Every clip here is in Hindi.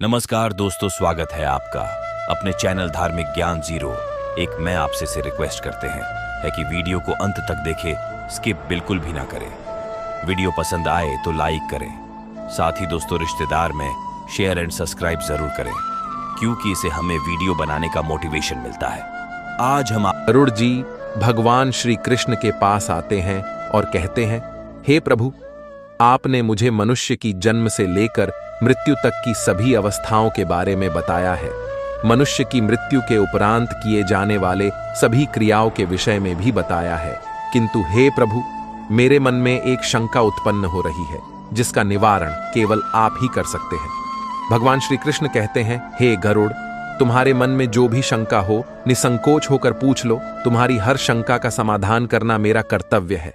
नमस्कार दोस्तों, स्वागत है आपका अपने चैनल धार्मिक ज्ञान जीरो। एक मैं आपसे से रिक्वेस्ट करते हैं कि वीडियो को अंत तक देखें, स्किप बिल्कुल भी ना करें। वीडियो पसंद आए तो लाइक करें, साथ ही दोस्तों रिश्तेदार में शेयर एंड सब्सक्राइब जरूर करें, क्योंकि इसे हमें वीडियो बनाने का मोटिवेशन मिलता है। आज हम गरुड़ जी भगवान श्री कृष्ण के पास आते हैं और कहते हैं, हे प्रभु, आपने मुझे मनुष्य की जन्म से लेकर मृत्यु तक की सभी अवस्थाओं के बारे में बताया है। मनुष्य की मृत्यु के उपरांत किए जाने वाले सभी क्रियाओं के विषय में भी बताया है। किंतु हे प्रभु, मेरे मन में एक शंका उत्पन्न हो रही है, जिसका निवारण केवल आप ही कर सकते हैं। भगवान श्री कृष्ण कहते हैं, हे गरुड़, तुम्हारे मन में जो भी शंका हो, निसंकोच होकर पूछ लो। तुम्हारी हर शंका का समाधान करना मेरा कर्तव्य है।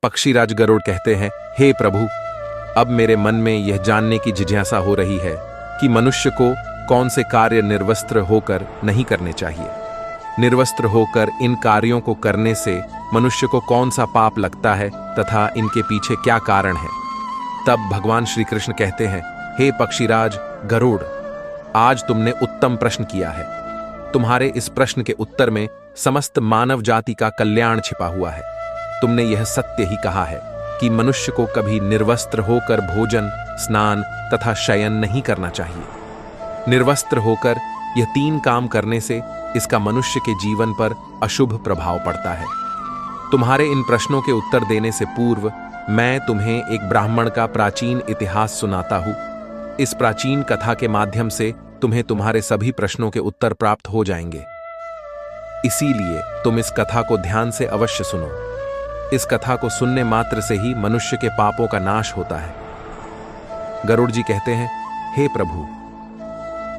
पक्षीराज गरुड़ कहते हैं, हे प्रभु, अब मेरे मन में यह जानने की जिज्ञासा हो रही है कि मनुष्य को कौन से कार्य निर्वस्त्र होकर नहीं करने चाहिए। निर्वस्त्र होकर इन कार्यों को करने से मनुष्य को कौन सा पाप लगता है तथा इनके पीछे क्या कारण है। तब भगवान श्री कृष्ण कहते हैं, हे पक्षीराज गरुड़, आज तुमने उत्तम प्रश्न किया है। तुम्हारे इस प्रश्न के उत्तर में समस्त मानव जाति का कल्याण छिपा हुआ है। तुमने यह सत्य ही कहा है कि मनुष्य को कभी निर्वस्त्र होकर भोजन, स्नान तथा शयन नहीं करना चाहिए। निर्वस्त्र होकर यह तीन काम करने से इसका मनुष्य के जीवन पर अशुभ प्रभाव पड़ता है। तुम्हारे इन प्रश्नों के उत्तर देने से पूर्व मैं तुम्हें एक ब्राह्मण का प्राचीन इतिहास सुनाता हूं। इस प्राचीन कथा के माध्यम से तुम्हें तुम्हारे सभी प्रश्नों के उत्तर प्राप्त हो जाएंगे। इसीलिए तुम इस कथा को ध्यान से अवश्य सुनो। इस कथा को सुनने मात्र से ही मनुष्य के पापों का नाश होता है। गरुड़ जी कहते हैं, हे प्रभु,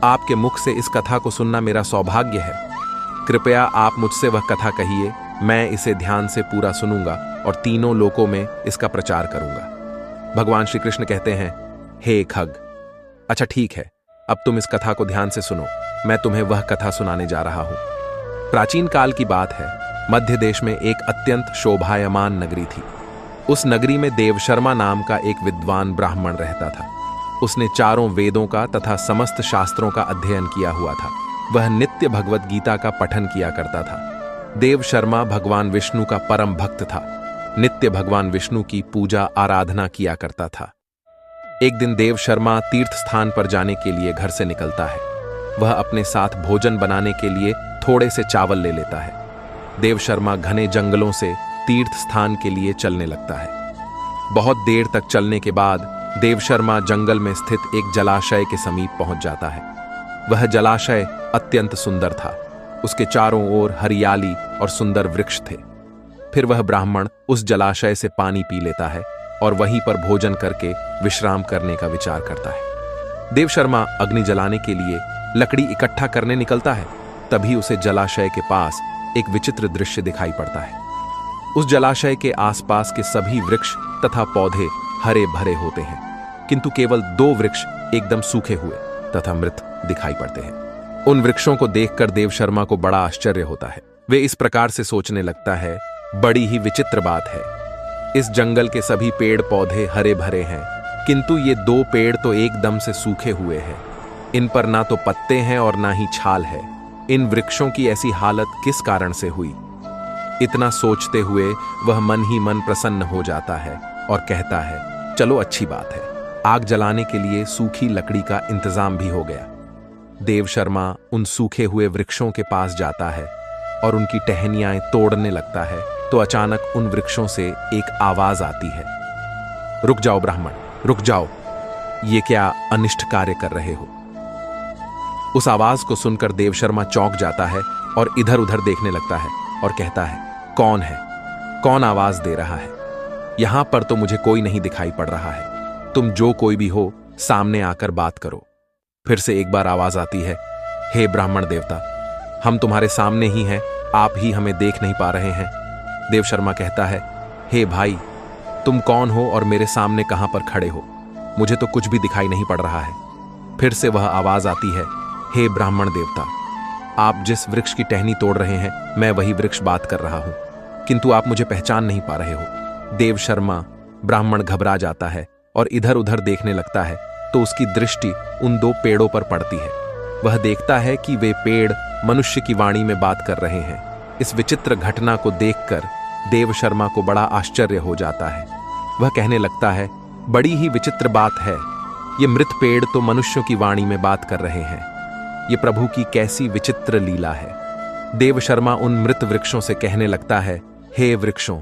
आपके मुख से इस कथा को सुनना मेरा सौभाग्य है। कृपया आप मुझसे वह कथा कहिए, मैं इसे ध्यान से पूरा सुनूंगा और तीनों लोकों में इसका प्रचार करूंगा। भगवान श्री कृष्ण कहते हैं, हे खग, अच्छा ठीक है, अब तुम इस कथा को ध्यान से सुनो। मैं तुम्हें वह कथा सुनाने जा रहा हूं। प्राचीन काल की बात है। मध्य देश में एक अत्यंत शोभायमान नगरी थी। उस नगरी में देवशर्मा नाम का एक विद्वान ब्राह्मण रहता था। उसने चारों वेदों का तथा समस्त शास्त्रों का अध्ययन किया हुआ था। वह नित्य भगवत गीता का पठन किया करता था। देवशर्मा भगवान विष्णु का परम भक्त था। नित्य भगवान विष्णु की पूजा आराधना किया करता था। एक दिन देवशर्मा तीर्थ स्थान पर जाने के लिए घर से निकलता है। वह अपने साथ भोजन बनाने के लिए थोड़े से चावल ले लेता है। देवशर्मा घने जंगलों से तीर्थ स्थान के लिए चलने लगता है। बहुत देर तक चलने के बाद देवशर्मा जंगल में स्थित एक जलाशय के समीप पहुंच जाता है। वह जलाशय अत्यंत सुंदर था। उसके चारों ओर हरियाली और सुंदर वृक्ष थे। फिर वह ब्राह्मण उस जलाशय से पानी पी लेता है और वहीं पर भोजन करके विश्राम करने का विचार करता है। देवशर्मा अग्नि जलाने के लिए लकड़ी इकट्ठा करने निकलता है। तभी उसे जलाशय के पास एक विचित्र दृश्य दिखाई पड़ता है। उस जलाशय के आसपास के सभी वृक्ष तथा पौधे हरे भरे होते हैं, किंतु केवल 2 वृक्ष एकदम सूखे हुए तथा मृत दिखाई पड़ते हैं। उन वृक्षों को देखकर देवशर्मा को बड़ा आश्चर्य होता है। वे इस प्रकार से सोचने लगता है, बड़ी ही विचित्र बात है। इस जंगल के सभी पेड़ पौधे हरे भरे हैं, किंतु ये 2 पेड़ तो एकदम से सूखे हुए हैं। इन पर ना तो पत्ते हैं और ना ही छाल है। इन वृक्षों की ऐसी हालत किस कारण से हुई? इतना सोचते हुए वह मन ही मन प्रसन्न हो जाता है और कहता है, चलो अच्छी बात है, आग जलाने के लिए सूखी लकड़ी का इंतजाम भी हो गया। देवशर्मा उन सूखे हुए वृक्षों के पास जाता है और उनकी टहनियां तोड़ने लगता है। तो अचानक उन वृक्षों से एक आवाज आती है, रुक जाओ ब्राह्मण, रुक जाओ, ये क्या अनिष्ट कार्य कर रहे हो? उस आवाज को सुनकर देवशर्मा चौंक जाता है और इधर उधर देखने लगता है और कहता है, कौन है? कौन आवाज दे रहा है? यहां पर तो मुझे कोई नहीं दिखाई पड़ रहा है। तुम जो कोई भी हो, सामने आकर बात करो। फिर से एक बार आवाज आती है, हे ब्राह्मण देवता, हम तुम्हारे सामने ही हैं, आप ही हमें देख नहीं पा रहे हैं। देवशर्मा कहता है, हे भाई, तुम कौन हो और मेरे सामने कहां पर खड़े हो? मुझे तो कुछ भी दिखाई नहीं पड़ रहा है। फिर से वह आवाज आती है, हे ब्राह्मण देवता, आप जिस वृक्ष की टहनी तोड़ रहे हैं, मैं वही वृक्ष बात कर रहा हूं, किंतु आप मुझे पहचान नहीं पा रहे हो। देवशर्मा ब्राह्मण घबरा जाता है और इधर उधर देखने लगता है, तो उसकी दृष्टि उन दो पेड़ों पर पड़ती है। वह देखता है कि वे पेड़ मनुष्य की वाणी में बात कर रहे हैं। इस विचित्र घटना को देखकर देव शर्मा को बड़ा आश्चर्य हो जाता है। वह कहने लगता है, बड़ी ही विचित्र बात है, ये मृत पेड़ तो मनुष्यों की वाणी में बात कर रहे हैं। ये प्रभु की कैसी विचित्र लीला है। देव शर्मा उन मृत वृक्षों से कहने लगता है, हे वृक्षों,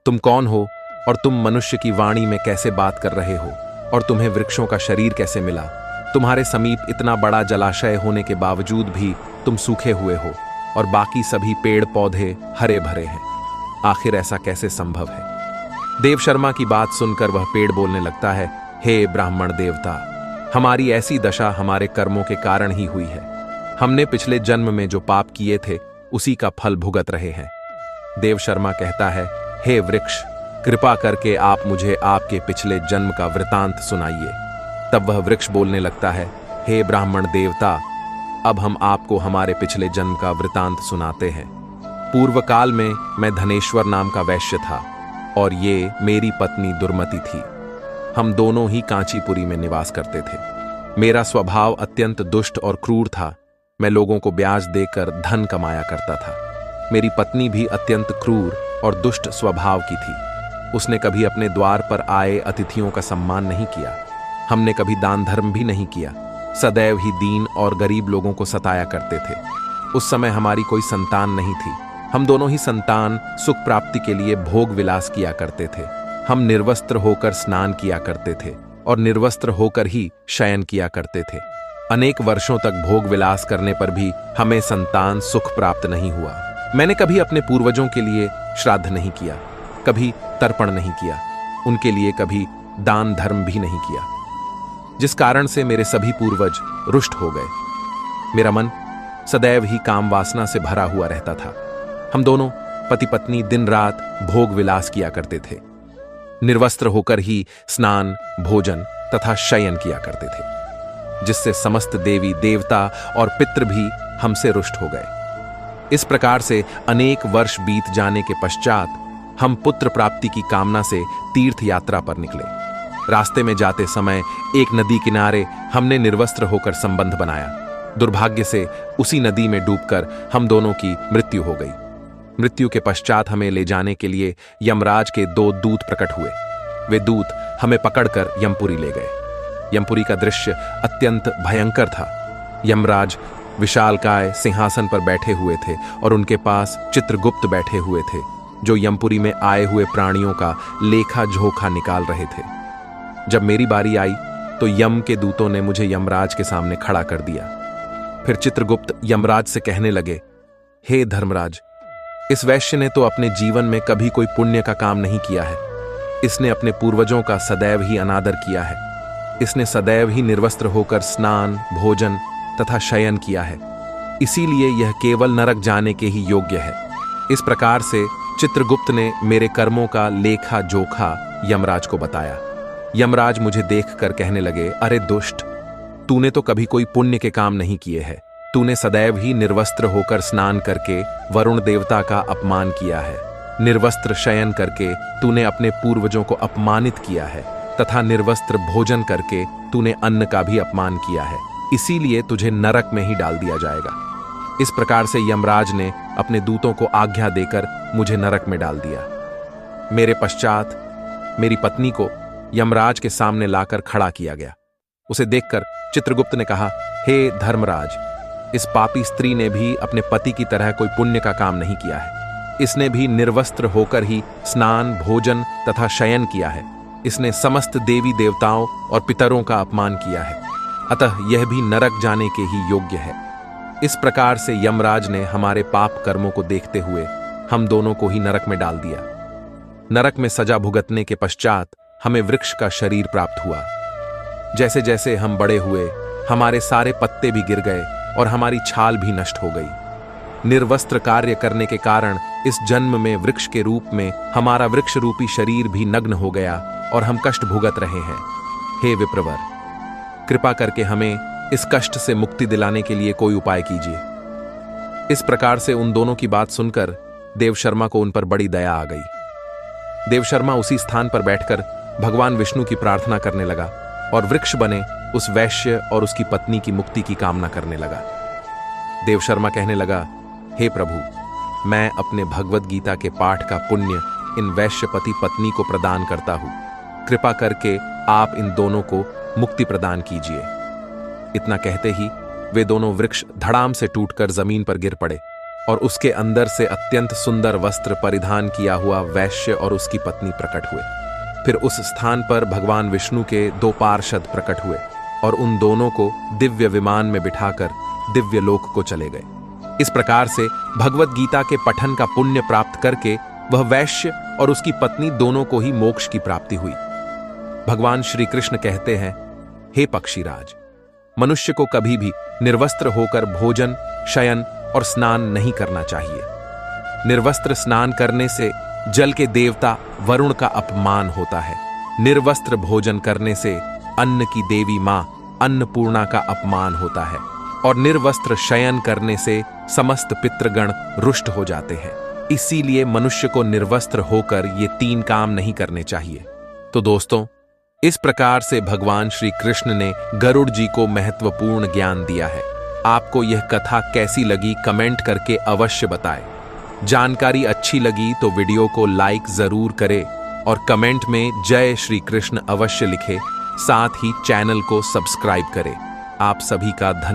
तुम कौन हो और तुम मनुष्य की वाणी में कैसे बात कर रहे हो, और तुम्हें वृक्षों का शरीर कैसे मिला? तुम्हारे समीप इतना बड़ा जलाशय होने के बावजूद भी तुम सूखे हुए हो और बाकी सभी पेड़ पौधे हरे भरे हैं। आखिर ऐसा कैसे संभव है? देव शर्मा की बात सुनकर वह पेड़ बोलने लगता है, हे ब्राह्मण देवता, हमारी ऐसी दशा हमारे कर्मों के कारण ही हुई है। हमने पिछले जन्म में जो पाप किए थे उसी का फल भुगत रहे हैं। देव शर्मा कहता है, हे वृक्ष, कृपा करके आप मुझे आपके पिछले जन्म का वृतांत सुनाइए। तब वह वृक्ष बोलने लगता है, हे ब्राह्मण देवता, अब हम आपको हमारे पिछले जन्म का वृतांत सुनाते हैं। पूर्व काल में मैं धनेश्वर नाम का वैश्य था और ये मेरी पत्नी दुर्मति थी। हम दोनों ही कांचीपुरी में निवास करते थे। मेरा स्वभाव अत्यंत दुष्ट और क्रूर था। मैं लोगों को ब्याज देकर धन कमाया करता था। मेरी पत्नी भी अत्यंत क्रूर और दुष्ट स्वभाव की थी। उसने कभी अपने द्वार पर आए अतिथियों का सम्मान नहीं किया। हमने कभी दान धर्म भी नहीं किया। सदैव ही दीन और गरीब लोगों को सताया करते थे। उस समय हमारी कोई संतान नहीं थी। हम दोनों ही संतान सुख प्राप्ति के लिए भोग विलास किया करते थे। हम निर्वस्त्र होकर स्नान किया करते थे और निर्वस्त्र होकर ही शयन किया करते थे। अनेक वर्षों तक भोग विलास करने पर भी हमें संतान सुख प्राप्त नहीं हुआ। मैंने कभी अपने पूर्वजों के लिए श्राद्ध नहीं किया, कभी तर्पण नहीं किया, उनके लिए कभी दान धर्म भी नहीं किया, जिस कारण से मेरे सभी पूर्वज रुष्ट हो गए। मेरा मन सदैव ही काम वासना से भरा हुआ रहता था। हम दोनों पति पत्नी दिन रात भोग विलास किया करते थे। निर्वस्त्र होकर ही स्नान, भोजन तथा शयन किया करते थे, जिससे समस्त देवी देवता और पितृ भी हमसे रुष्ट हो गए। इस प्रकार से अनेक वर्ष बीत जाने के पश्चात हम पुत्र प्राप्ति की कामना से तीर्थ यात्रा पर निकले। रास्ते में जाते समय एक नदी किनारे हमने निर्वस्त्र होकर संबंध बनाया। दुर्भाग्य से उसी नदी में डूबकर हम दोनों की मृत्यु हो गई। मृत्यु के पश्चात हमें ले जाने के लिए यमराज के 2 दूत प्रकट हुए। वे दूत हमें पकड़कर यमपुरी ले गए। यमपुरी का दृश्य अत्यंत भयंकर था। यमराज विशालकाय सिंहासन पर बैठे हुए थे और उनके पास चित्रगुप्त बैठे हुए थे, जो यमपुरी में आए हुए प्राणियों का लेखा जोखा निकाल रहे थे। जब मेरी बारी आई तो यम के दूतों ने मुझे यमराज के सामने खड़ा कर दिया। फिर चित्रगुप्त यमराज से कहने लगे, हे धर्मराज, इस वैश्य ने तो अपने जीवन में कभी कोई पुण्य का काम नहीं किया है। इसने अपने पूर्वजों का सदैव ही अनादर किया है। इसने सदैव ही निर्वस्त्र होकर स्नान, भोजन तथा शयन किया है। इसीलिए यह केवल नरक जाने के ही योग्य है। इस प्रकार से चित्रगुप्त ने मेरे कर्मों का लेखा जोखा यमराज को बताया। यमराज मुझे देखकर कहने लगे, अरे दुष्ट, तूने तो कभी कोई पुण्य के काम नहीं किए हैं। तूने सदैव ही निर्वस्त्र होकर स्नान करके वरुण देवता का अपमान किया है। निर्वस्त्र शयन करके तूने अपने पूर्वजों को अपमानित किया है तथा निर्वस्त्र भोजन करके तूने अन्न का भी अपमान किया है। इसीलिए तुझे नरक में ही डाल दिया जाएगा। इस प्रकार से यमराज ने अपने दूतों को आज्ञा देकर मुझे नरक में डाल दिया। मेरे पश्चात मेरी पत्नी को यमराज के सामने लाकर खड़ा किया गया। उसे देखकर चित्रगुप्त ने कहा, हे धर्मराज, इस पापी स्त्री ने भी अपने पति की तरह कोई पुण्य का काम नहीं किया है। इसने भी निर्वस्त्र होकर ही स्नान, भोजन तथा शयन किया है। इसने समस्त देवी देवताओं और पितरों का अपमान किया है, अतः यह भी नरक जाने के ही योग्य है। इस प्रकार से यमराज ने हमारे पाप कर्मों को देखते हुए हम दोनों को ही नरक में डाल दिया। नरक में सजा भुगतने के पश्चात हमें वृक्ष का शरीर प्राप्त हुआ। जैसे जैसे हम बड़े हुए, हमारे सारे पत्ते भी गिर गए और हमारी छाल भी नष्ट हो गई। निर्वस्त्र कार्य करने के कारण इस जन्म में वृक्ष के रूप में हमारा वृक्ष रूपी शरीर भी नग्न हो गया और हम कष्ट भुगत रहे हैं। हे विप्रवर, कृपा करके हमें इस कष्ट से मुक्ति दिलाने के लिए कोई उपाय कीजिए। इस प्रकार से उन दोनों की बात सुनकर देवशर्मा को उन पर बड़ी दया आ गई। देवशर्मा उसी स्थान पर बैठकर भगवान विष्णु की प्रार्थना करने लगा और वृक्ष बने उस वैश्य और उसकी पत्नी की मुक्ति की कामना करने लगा। देवशर्मा कहने लगा, हे प्रभु, मैं अपने भगवत गीता के पाठ का पुण्य इन वैश्यपति पत्नी को प्रदान करता हूं। कृपा करके आप इन दोनों को मुक्ति प्रदान कीजिए। इतना कहते ही वे दोनों वृक्ष धड़ाम से टूटकर जमीन पर गिर पड़े और उसके अंदर से अत्यंत सुंदर वस्त्र परिधान किया हुआ वैश्य और उसकी पत्नी प्रकट हुए। फिर उस स्थान पर भगवान विष्णु के 2 पार्षद प्रकट हुए और उन दोनों को दिव्य विमान में बिठाकर दिव्य लोक को चले गए। इस प्रकार से भगवत गीता के पठन का पुण्य प्राप्त करके वह वैश्य और उसकी पत्नी दोनों को ही मोक्ष की प्राप्ति हुई। भगवान श्री कृष्ण कहते हैं, हे पक्षीराज, मनुष्य को कभी भी निर्वस्त्र होकर भोजन, शयन और स्नान नहीं करना चाहिए। निर्वस्त्र स्नान करने से जल के देवता वरुण का अपमान होता है। निर्वस्त्र भोजन करने से अन्न की देवी मां अन्नपूर्णा का अपमान होता है और निर्वस्त्र शयन करने से समस्त पितृगण रुष्ट हो जाते हैं। इसीलिए मनुष्य को निर्वस्त्र होकर ये 3 काम नहीं करने चाहिए। तो दोस्तों, इस प्रकार से भगवान श्री कृष्ण ने गरुड़ जी को महत्वपूर्ण ज्ञान दिया है। आपको यह कथा कैसी लगी कमेंट करके अवश्य बताएं। जानकारी अच्छी लगी तो वीडियो को लाइक जरूर करें और कमेंट में जय श्री कृष्ण अवश्य लिखें। साथ ही चैनल को सब्सक्राइब करें। आप सभी का धन्यवाद।